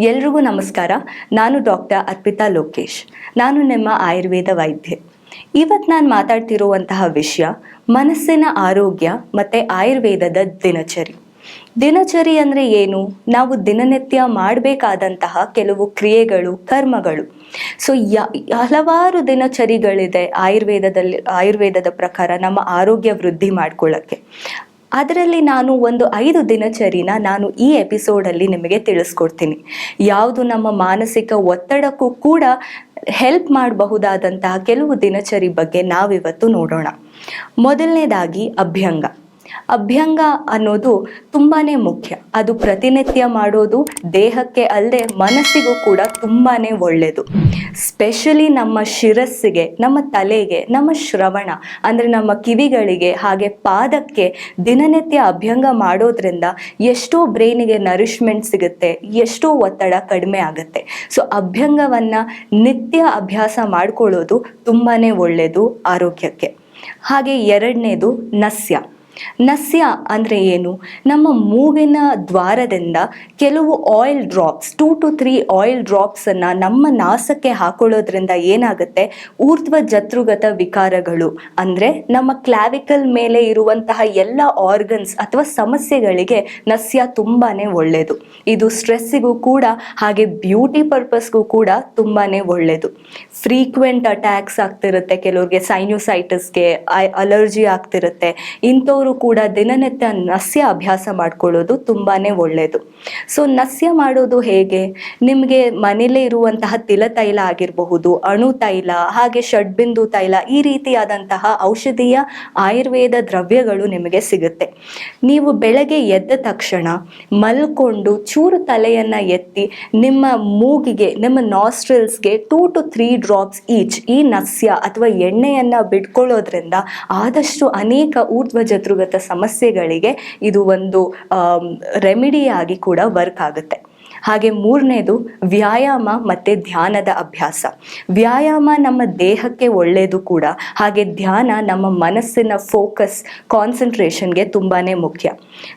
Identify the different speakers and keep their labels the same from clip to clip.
Speaker 1: ಎಲ್ರಿಗೂ ನಮಸ್ಕಾರ. ನಾನು ಡಾಕ್ಟರ್ ಅರ್ಪಿತಾ ಲೋಕೇಶ್. ನಾನು ನಿಮ್ಮ ಆಯುರ್ವೇದ ವೈದ್ಯೆ. ಇವತ್ತು ನಾನು ಮಾತಾಡ್ತಿರುವಂತಹ ವಿಷಯ ಮನಸ್ಸಿನ ಆರೋಗ್ಯ ಮತ್ತು ಆಯುರ್ವೇದದ ದಿನಚರಿ ಅಂದರೆ ಏನು? ನಾವು ದಿನನಿತ್ಯ ಮಾಡಬೇಕಾದಂತಹ ಕೆಲವು ಕ್ರಿಯೆಗಳು, ಕರ್ಮಗಳು. ಸೊ ಹಲವಾರು ದಿನಚರಿಗಳಿದೆ ಆಯುರ್ವೇದದ ಪ್ರಕಾರ ನಮ್ಮ ಆರೋಗ್ಯ ವೃದ್ಧಿ ಮಾಡ್ಕೊಳ್ಳೋಕ್ಕೆ. ಅದರಲ್ಲಿ ನಾನು ಒಂದು 5 ದಿನಚರಿನ ನಾನು ಈ ಎಪಿಸೋಡಲ್ಲಿ ನಿಮಗೆ ತಿಳಿಸ್ಕೊಡ್ತೀನಿ. ಯಾವುದು ನಮ್ಮ ಮಾನಸಿಕ ಒತ್ತಡಕ್ಕೂ ಕೂಡ ಹೆಲ್ಪ್ ಮಾಡಬಹುದಾದಂತಹ ಕೆಲವು ದಿನಚರಿ ಬಗ್ಗೆ ನಾವಿವತ್ತು ನೋಡೋಣ. ಮೊದಲನೇದಾಗಿ ಅಭ್ಯಂಗ ಅನ್ನೋದು ತುಂಬಾ ಮುಖ್ಯ. ಅದು ಪ್ರತಿನಿತ್ಯ ಮಾಡೋದು ದೇಹಕ್ಕೆ ಅಲ್ಲದೆ ಮನಸ್ಸಿಗೂ ಕೂಡ ತುಂಬಾ ಒಳ್ಳೆಯದು. ಸ್ಪೆಷಲಿ ನಮ್ಮ ಶಿರಸ್ಸಿಗೆ, ನಮ್ಮ ತಲೆಗೆ, ನಮ್ಮ ಶ್ರವಣ ಅಂದರೆ ನಮ್ಮ ಕಿವಿಗಳಿಗೆ ಹಾಗೆ ಪಾದಕ್ಕೆ ದಿನನಿತ್ಯ ಅಭ್ಯಂಗ ಮಾಡೋದ್ರಿಂದ ಎಷ್ಟೋ ಬ್ರೈನಿಗೆ ನರಿಶ್ಮೆಂಟ್ ಸಿಗುತ್ತೆ, ಎಷ್ಟೋ ಒತ್ತಡ ಕಡಿಮೆ ಆಗುತ್ತೆ. ಸೊ ಅಭ್ಯಂಗವನ್ನು ನಿತ್ಯ ಅಭ್ಯಾಸ ಮಾಡ್ಕೊಳ್ಳೋದು ತುಂಬಾ ಒಳ್ಳೆಯದು ಆರೋಗ್ಯಕ್ಕೆ. ಹಾಗೆ ಎರಡನೇದು ನಸ್ಯ ಅಂದರೆ ಏನು? ನಮ್ಮ ಮೂಗಿನ ದ್ವಾರದಿಂದ ಕೆಲವು ಆಯಿಲ್ ಡ್ರಾಪ್ಸ್, 2 to 3 ಆಯಿಲ್ ಡ್ರಾಪ್ಸನ್ನು ನಮ್ಮ ನಾಸಕ್ಕೆ ಹಾಕೊಳ್ಳೋದ್ರಿಂದ ಏನಾಗುತ್ತೆ, ಊರ್ಧ್ವ ಜತೃಗತ ವಿಕಾರಗಳು ಅಂದರೆ ನಮ್ಮ ಕ್ಲಾವಿಕಲ್ ಮೇಲೆ ಇರುವಂತಹ ಎಲ್ಲ ಆರ್ಗನ್ಸ್ ಅಥವಾ ಸಮಸ್ಯೆಗಳಿಗೆ ನಸ್ಯ ತುಂಬಾ ಒಳ್ಳೆಯದು. ಇದು ಸ್ಟ್ರೆಸ್ಸಿಗೂ ಕೂಡ ಹಾಗೆ ಬ್ಯೂಟಿ ಪರ್ಪಸ್ಗೂ ಕೂಡ ತುಂಬಾ ಒಳ್ಳೆಯದು. ಫ್ರೀಕ್ವೆಂಟ್ ಅಟ್ಯಾಕ್ಸ್ ಆಗ್ತಿರುತ್ತೆ ಕೆಲವ್ರಿಗೆ, ಸೈನ್ಯೂಸೈಟಿಸ್ಗೆ, ಅಲರ್ಜಿ ಆಗ್ತಿರುತ್ತೆ. ಇಂಥವ್ರು ಕೂಡ ದಿನನಿತ್ಯ ನಸ್ಯ ಅಭ್ಯಾಸ ಮಾಡ್ಕೊಳ್ಳೋದು ತುಂಬಾ ಒಳ್ಳೆಯದು. ಸೊ ನಸ್ಯ ಮಾಡೋದು ಹೇಗೆ? ನಿಮಗೆ ಮನೇಲೇ ಇರುವಂತಹ ತಿಲತೈಲ ಆಗಿರಬಹುದು, ಅಣು ತೈಲ, ಹಾಗೆ ಷಡ್ಬಿಂದು ತೈಲ, ಈ ರೀತಿಯಾದಂತಹ ಔಷಧೀಯ ಆಯುರ್ವೇದ ದ್ರವ್ಯಗಳು ನಿಮಗೆ ಸಿಗುತ್ತೆ. ನೀವು ಬೆಳಗ್ಗೆ ಎದ್ದ ತಕ್ಷಣ ಮಲ್ಕೊಂಡು ಚೂರು ತಲೆಯನ್ನು ಎತ್ತಿ ನಿಮ್ಮ ಮೂಗಿಗೆ, ನಿಮ್ಮ ನಾಸ್ಟ್ರಿಲ್ಸ್ಗೆ 2 to 3 ಡ್ರಾಪ್ಸ್ ಈಚ್ ಈ ನಸ್ಯ ಅಥವಾ ಎಣ್ಣೆಯನ್ನು ಬಿಟ್ಕೊಳ್ಳೋದ್ರಿಂದ ಆದಷ್ಟು ಅನೇಕ ಊರ್ಧ್ವ ಜತೃಗತ ಸಮಸ್ಯೆಗಳಿಗೆ ಇದು ಒಂದು ರೆಮಿಡಿಯಾಗಿ ಕೂಡ ವರ್ಕ್ ಆಗುತ್ತೆ. ಹಾಗೆ ಮೂರನೇದು ವ್ಯಾಯಾಮ ಮತ್ತು ಧ್ಯಾನದ ಅಭ್ಯಾಸ. ವ್ಯಾಯಾಮ ನಮ್ಮ ದೇಹಕ್ಕೆ ಒಳ್ಳೆಯದು ಕೂಡ, ಹಾಗೆ ಧ್ಯಾನ ನಮ್ಮ ಮನಸ್ಸಿನ ಫೋಕಸ್, ಕಾನ್ಸಂಟ್ರೇಷನ್ಗೆ ತುಂಬಾ ಮುಖ್ಯ.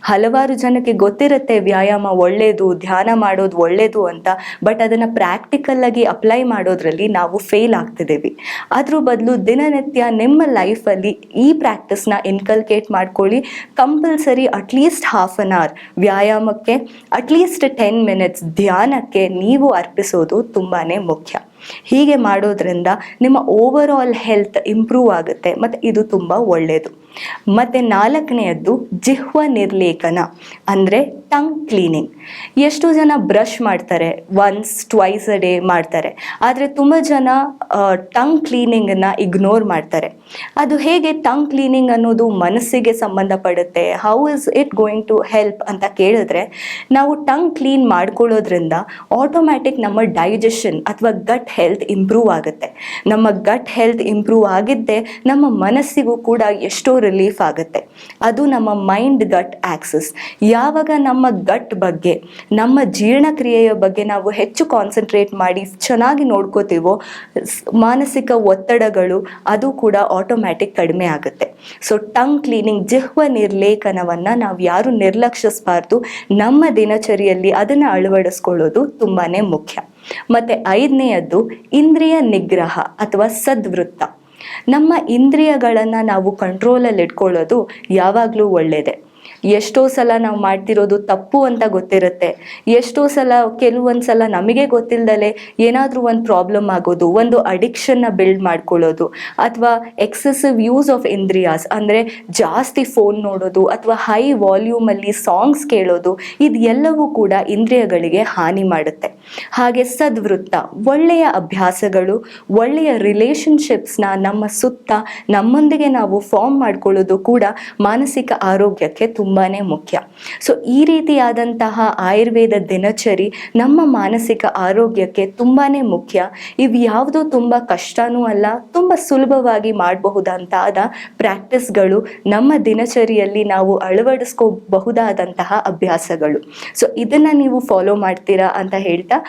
Speaker 1: ಹಲವಾರು ಜನಕ್ಕೆ ಗೊತ್ತಿರುತ್ತೆ ವ್ಯಾಯಾಮ ಒಳ್ಳೆಯದು, ಧ್ಯಾನ ಮಾಡೋದು ಒಳ್ಳೆಯದು ಅಂತ, ಬಟ್ ಅದನ್ನು ಪ್ರಾಕ್ಟಿಕಲ್ಲಾಗಿ ಅಪ್ಲೈ ಮಾಡೋದ್ರಲ್ಲಿ ನಾವು ಫೇಲ್ ಆಗ್ತಿದ್ದೀವಿ. ಅದ್ರ ಬದಲು ದಿನನಿತ್ಯ ನಿಮ್ಮ ಲೈಫಲ್ಲಿ ಈ ಪ್ರಾಕ್ಟೀಸ್ನ ಇನ್ಕಲ್ಕೇಟ್ ಮಾಡ್ಕೊಳ್ಳಿ. Compulsory at least half an hour ವ್ಯಾಯಾಮಕ್ಕೆ, ಅಟ್ಲೀಸ್ಟ್ 10 minutes ಧ್ಯಾನಕ್ಕೆ ನೀವು ಅರ್ಪಿಸೋದು ತುಂಬಾ ಮುಖ್ಯ. ಹೀಗೆ ಮಾಡೋದ್ರಿಂದ ನಿಮ್ಮ ಓವರ್ ಆಲ್ ಹೆಲ್ತ್ ಇಂಪ್ರೂವ್ ಆಗುತ್ತೆ ಮತ್ತು ಇದು ತುಂಬ ಒಳ್ಳೆಯದು. ಮತ್ತು 4ನೇಯದ್ದು ಜಿಹ್ವ ನಿರ್ಲೇಖನ ಅಂದರೆ ಟಂಗ್ ಕ್ಲೀನಿಂಗ್. ಎಷ್ಟು ಜನ ಬ್ರಷ್ ಮಾಡ್ತಾರೆ, ಒನ್ಸ್ ಟ್ವೈಸ್ ಅ ಡೇ ಮಾಡ್ತಾರೆ, ಆದರೆ ತುಂಬ ಜನ ಟಂಗ್ ಕ್ಲೀನಿಂಗನ್ನು ಇಗ್ನೋರ್ ಮಾಡ್ತಾರೆ. ಅದು ಹೇಗೆ ಟಂಗ್ ಕ್ಲೀನಿಂಗ್ ಅನ್ನೋದು ಮನಸ್ಸಿಗೆ ಸಂಬಂಧಪಡುತ್ತೆ, how is it going to help ಅಂತ ಕೇಳಿದ್ರೆ, ನಾವು ಟಂಗ್ ಕ್ಲೀನ್ ಮಾಡ್ಕೊಳ್ಳೋದ್ರಿಂದ ಆಟೋಮ್ಯಾಟಿಕ್ ನಮ್ಮ ಡೈಜೆಷನ್ ಅಥವಾ ಗಟ್ ಹೆಲ್ತ್ ಇಂಪ್ರೂವ್ ಆಗುತ್ತೆ. ನಮ್ಮ ಗಟ್ ಹೆಲ್ತ್ ಇಂಪ್ರೂವ್ ಆಗಿದ್ದೇ ನಮ್ಮ ಮನಸ್ಸಿಗೂ ಕೂಡ ಎಷ್ಟೋ ರಿಲೀಫ್ ಆಗುತ್ತೆ. ಅದು ನಮ್ಮ ಮೈಂಡ್ ಗಟ್ ಆಕ್ಸಿಸ್. ಯಾವಾಗ ನಮ್ಮ ಗಟ್ ಬಗ್ಗೆ, ನಮ್ಮ ಜೀರ್ಣಕ್ರಿಯೆಯ ಬಗ್ಗೆ ನಾವು ಹೆಚ್ಚು ಕಾನ್ಸಂಟ್ರೇಟ್ ಮಾಡಿ ಚೆನ್ನಾಗಿ ನೋಡ್ಕೋತೀವೋ, ಮಾನಸಿಕ ಒತ್ತಡಗಳು ಅದು ಕೂಡ ಆಟೋಮ್ಯಾಟಿಕ್ ಕಡಿಮೆ ಆಗುತ್ತೆ. ಸೊ ಟಂಗ್ ಕ್ಲೀನಿಂಗ್, ಜಿಹ್ವ ನಿರ್ಲೇಖನವನ್ನು ನಾವು ಯಾರು ನಿರ್ಲಕ್ಷಿಸಬಾರ್ದು. ನಮ್ಮ ದಿನಚರಿಯಲ್ಲಿ ಅದನ್ನು ಅಳವಡಿಸ್ಕೊಳ್ಳೋದು ತುಂಬಾ ಮುಖ್ಯ. ಮತ್ತು 5ನೇಯದ್ದು ಇಂದ್ರಿಯ ನಿಗ್ರಹ ಅಥವಾ ಸದ್ವೃತ್ತ. ನಮ್ಮ ಇಂದ್ರಿಯಗಳನ್ನು ನಾವು ಕಂಟ್ರೋಲಲ್ಲಿ ಇಟ್ಕೊಳ್ಳೋದು ಯಾವಾಗಲೂ ಒಳ್ಳೆಯದೇ. ಎಷ್ಟೋ ಸಲ ನಾವು ಮಾಡ್ತಿರೋದು ತಪ್ಪು ಅಂತ ಗೊತ್ತಿರುತ್ತೆ. ಎಷ್ಟೋ ಸಲ, ಕೆಲವೊಂದು ಸಲ ನಮಗೆ ಗೊತ್ತಿಲ್ಲದಲೇ ಏನಾದರೂ ಒಂದು ಪ್ರಾಬ್ಲಮ್ ಆಗೋದು, ಒಂದು ಅಡಿಕ್ಷನ್ನ ಬಿಲ್ಡ್ ಮಾಡ್ಕೊಳ್ಳೋದು, ಅಥವಾ ಎಕ್ಸೆಸಿವ್ ಯೂಸ್ ಆಫ್ ಇಂದ್ರಿಯಾಸ್ ಅಂದರೆ ಜಾಸ್ತಿ ಫೋನ್ ನೋಡೋದು ಅಥವಾ ಹೈ ವಾಲ್ಯೂಮಲ್ಲಿ ಸಾಂಗ್ಸ್ ಕೇಳೋದು, ಇದು ಎಲ್ಲವೂ ಕೂಡ ಇಂದ್ರಿಯಗಳಿಗೆ ಹಾನಿ ಮಾಡುತ್ತೆ. ಹಾಗೆ ಸದ್ವೃತ್ತ, ಒಳ್ಳೆಯ ಅಭ್ಯಾಸಗಳು, ಒಳ್ಳೆಯ ರಿಲೇಷನ್ಶಿಪ್ಸ್ನ ನಮ್ಮ ಸುತ್ತ ನಮ್ಮೊಂದಿಗೆ ನಾವು ಫಾರ್ಮ್ ಮಾಡ್ಕೊಳ್ಳೋದು ಕೂಡ ಮಾನಸಿಕ ಆರೋಗ್ಯಕ್ಕೆ ತುಂಬಾ ಮುಖ್ಯ. ಸೊ ಈ ರೀತಿಯಾದಂತಹ ಆಯುರ್ವೇದ ದಿನಚರಿ ನಮ್ಮ ಮಾನಸಿಕ ಆರೋಗ್ಯಕ್ಕೆ ತುಂಬಾ ಮುಖ್ಯ. ಇವು ಯಾವುದೂ ತುಂಬ ಕಷ್ಟನೂ ಅಲ್ಲ, ತುಂಬ ಸುಲಭವಾಗಿ ಮಾಡಬಹುದಂತಾದ ಪ್ರಾಕ್ಟೀಸ್ಗಳು, ನಮ್ಮ ದಿನಚರಿಯಲ್ಲಿ ನಾವು ಅಳವಡಿಸ್ಕೋಬಹುದಾದಂತಹ ಅಭ್ಯಾಸಗಳು. ಸೊ ಇದನ್ನು ನೀವು ಫಾಲೋ ಮಾಡ್ತೀರಾ ಅಂತ ಹೇಳ್ತಾ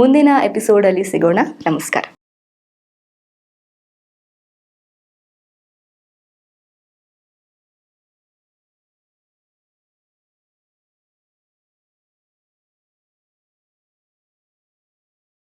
Speaker 1: ಮುಂದಿನ ಎಪಿಸೋಡಲ್ಲಿ ಸಿಗೋಣ. ನಮಸ್ಕಾರ.